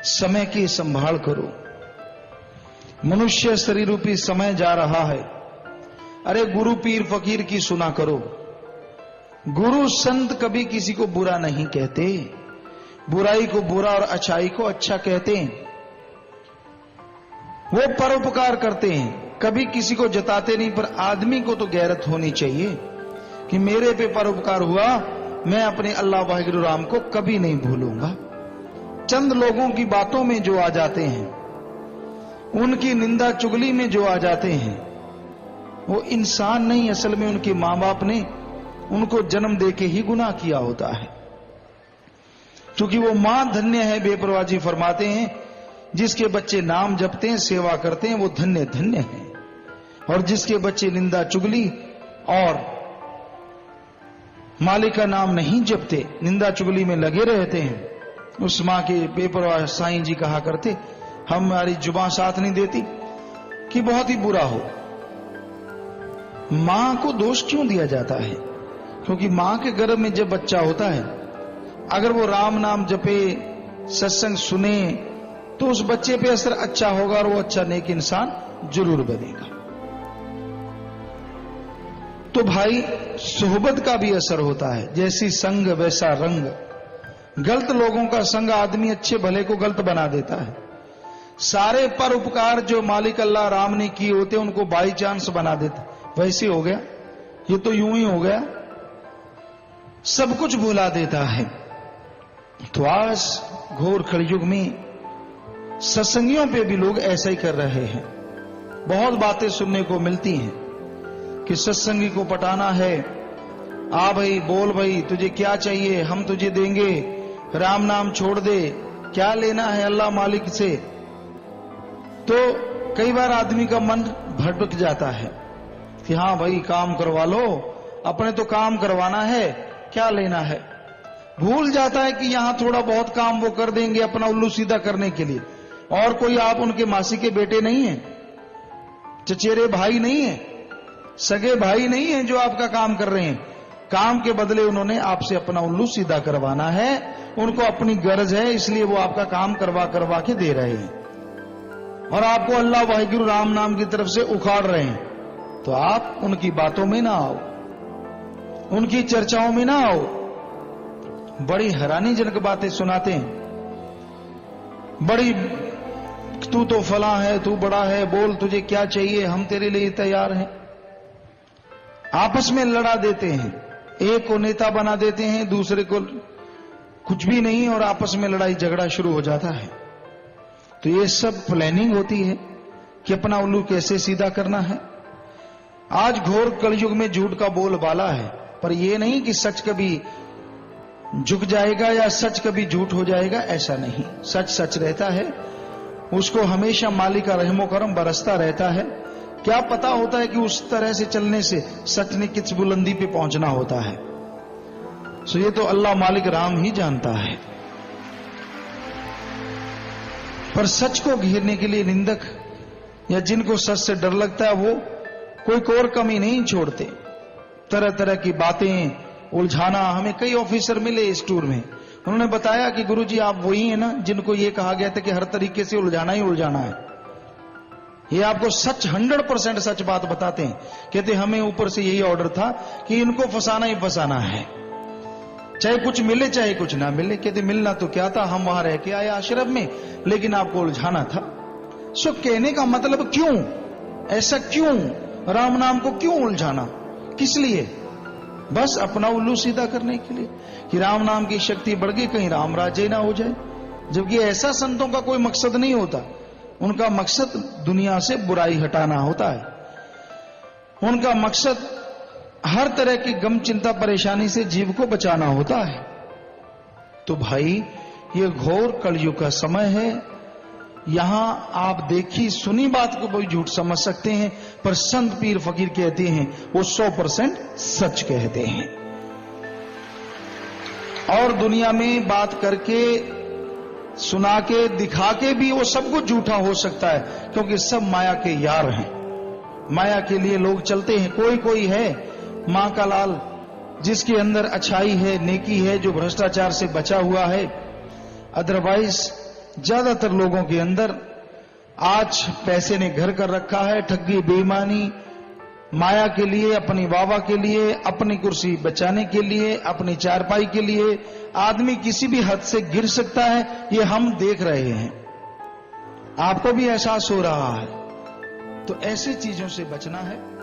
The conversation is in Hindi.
समय की संभाल करो। मनुष्य शरीर रूपी समय जा रहा है। अरे गुरु पीर फकीर की सुना करो। गुरु संत कभी किसी को बुरा नहीं कहते, बुराई को बुरा और अच्छाई को अच्छा कहते हैं। वो परोपकार करते हैं, कभी किसी को जताते नहीं। पर आदमी को तो गैरत होनी चाहिए कि मेरे पे परोपकार हुआ, मैं अपने अल्लाह वाहिगुरु राम को कभी नहीं भूलूंगा। चंद लोगों की बातों में जो आ जाते हैं, उनकी निंदा चुगली में जो आ जाते हैं, वो इंसान नहीं, असल में उनके मां बाप ने उनको जन्म देके ही गुनाह किया होता है। क्योंकि वो मां धन्य है, बेपरवाह जी फरमाते हैं, जिसके बच्चे नाम जपते हैं, सेवा करते हैं, वो धन्य धन्य है। और जिसके बच्चे निंदा चुगली और मालिक का नाम नहीं जपते, निंदा चुगली में लगे रहते हैं, उस मां के बेपरवाह साईं जी कहा करते, हमारी जुबान साथ नहीं देती कि बहुत ही बुरा हो। मां को दोष क्यों दिया जाता है? क्योंकि मां के गर्भ में जब बच्चा होता है, अगर वो राम नाम जपे, सत्संग सुने, तो उस बच्चे पे असर अच्छा होगा और वो अच्छा नेक इंसान जरूर बनेगा। तो भाई सोहबत का भी असर होता है, जैसी संग वैसा रंग। गलत लोगों का संग आदमी अच्छे भले को गलत बना देता है। सारे परोपकार जो मालिक अल्लाह राम ने किए होते उनको बाई चांस बना देता। वैसे हो गया, ये तो यूं ही हो गया, सब कुछ भुला देता है। तो आज घोर कलयुग में सत्संगियों पे भी लोग ऐसा ही कर रहे हैं। बहुत बातें सुनने को मिलती हैं कि सत्संगी को पटाना है, आ भाई बोल भाई तुझे क्या चाहिए, हम तुझे देंगे, राम नाम छोड़ दे, क्या लेना है अल्लाह मालिक से। तो कई बार आदमी का मन भटक जाता है कि हाँ भाई काम करवा लो, अपने तो काम करवाना है, क्या लेना है। भूल जाता है कि यहां थोड़ा बहुत काम वो कर देंगे अपना उल्लू सीधा करने के लिए। और कोई आप उनके मासी के बेटे नहीं है, चचेरे भाई नहीं है, सगे भाई नहीं है जो आपका काम कर रहे हैं। काम के बदले उन्होंने आपसे अपना उल्लू सीधा करवाना है, उनको अपनी गरज है, इसलिए वो आपका काम करवा के दे रहे हैं और आपको अल्लाह वाहिगुरु राम नाम की तरफ से उखाड़ रहे हैं। तो आप उनकी बातों में ना आओ, उनकी चर्चाओं में ना आओ। बड़ी हैरानीजनक बातें सुनाते हैं, बड़ी तू तो फला है, तू बड़ा है, बोल तुझे क्या चाहिए, हम तेरे लिए तैयार हैं। आपस में लड़ा देते हैं, एक को नेता बना देते हैं, दूसरे को कुछ भी नहीं, और आपस में लड़ाई झगड़ा शुरू हो जाता है। तो ये सब प्लानिंग होती है कि अपना उल्लू कैसे सीधा करना है। आज घोर कलयुग में झूठ का बोलबाला है, पर यह नहीं कि सच कभी झुक जाएगा या सच कभी झूठ हो जाएगा, ऐसा नहीं। सच सच रहता है, उसको हमेशा मालिक का रहमो करम बरसता रहता है। क्या पता होता है कि उस तरह से चलने से सच ने किस बुलंदी पे पहुंचना होता है। सो ये तो अल्लाह मालिक राम ही जानता है। पर सच को घेरने के लिए निंदक या जिनको सच से डर लगता है, वो कोई कोर कमी नहीं छोड़ते। तरह तरह की बातें उलझाना। हमें कई ऑफिसर मिले इस टूर में, उन्होंने बताया कि गुरुजी आप वही हैं ना जिनको ये कहा गया था कि हर तरीके से उलझाना ही उलझाना है। ये आपको सच 100% सच बात बताते हैं। कहते हमें ऊपर से यही ऑर्डर था कि इनको फंसाना ही फंसाना है, चाहे कुछ मिले चाहे कुछ ना मिले। कहते मिलना तो क्या था, हम वहां रह के आए आश्रम में, लेकिन आपको उलझाना था। सो कहने का मतलब क्यों, ऐसा क्यों, राम नाम को क्यों उलझाना, किस लिए? बस अपना उल्लू सीधा करने के लिए कि राम नाम की शक्ति बढ़ गई, कहीं राम राज्य ना हो जाए। जबकि ऐसा संतों का कोई मकसद नहीं होता। उनका मकसद दुनिया से बुराई हटाना होता है। उनका मकसद हर तरह की गम चिंता परेशानी से जीव को बचाना होता है। तो भाई ये घोर कलयुग का समय है। यहां आप देखी सुनी बात को कोई झूठ समझ सकते हैं, पर संत पीर फकीर कहते हैं वो 100% सच कहते हैं। और दुनिया में बात करके, सुना के, दिखा के भी वो सब कुछ झूठा हो सकता है, क्योंकि सब माया के यार हैं। माया के लिए लोग चलते हैं। कोई कोई है मां का लाल, जिसके अंदर अच्छाई है, नेकी है, जो भ्रष्टाचार से बचा हुआ है। अदरवाइज ज्यादातर लोगों के अंदर आज पैसे ने घर कर रखा है। ठगी, बेईमानी, माया के लिए, अपनी वावा के लिए, अपनी कुर्सी बचाने के लिए, अपनी चारपाई के लिए आदमी किसी भी हद से गिर सकता है। ये हम देख रहे हैं, आपको भी एहसास हो रहा है। तो ऐसी चीजों से बचना है।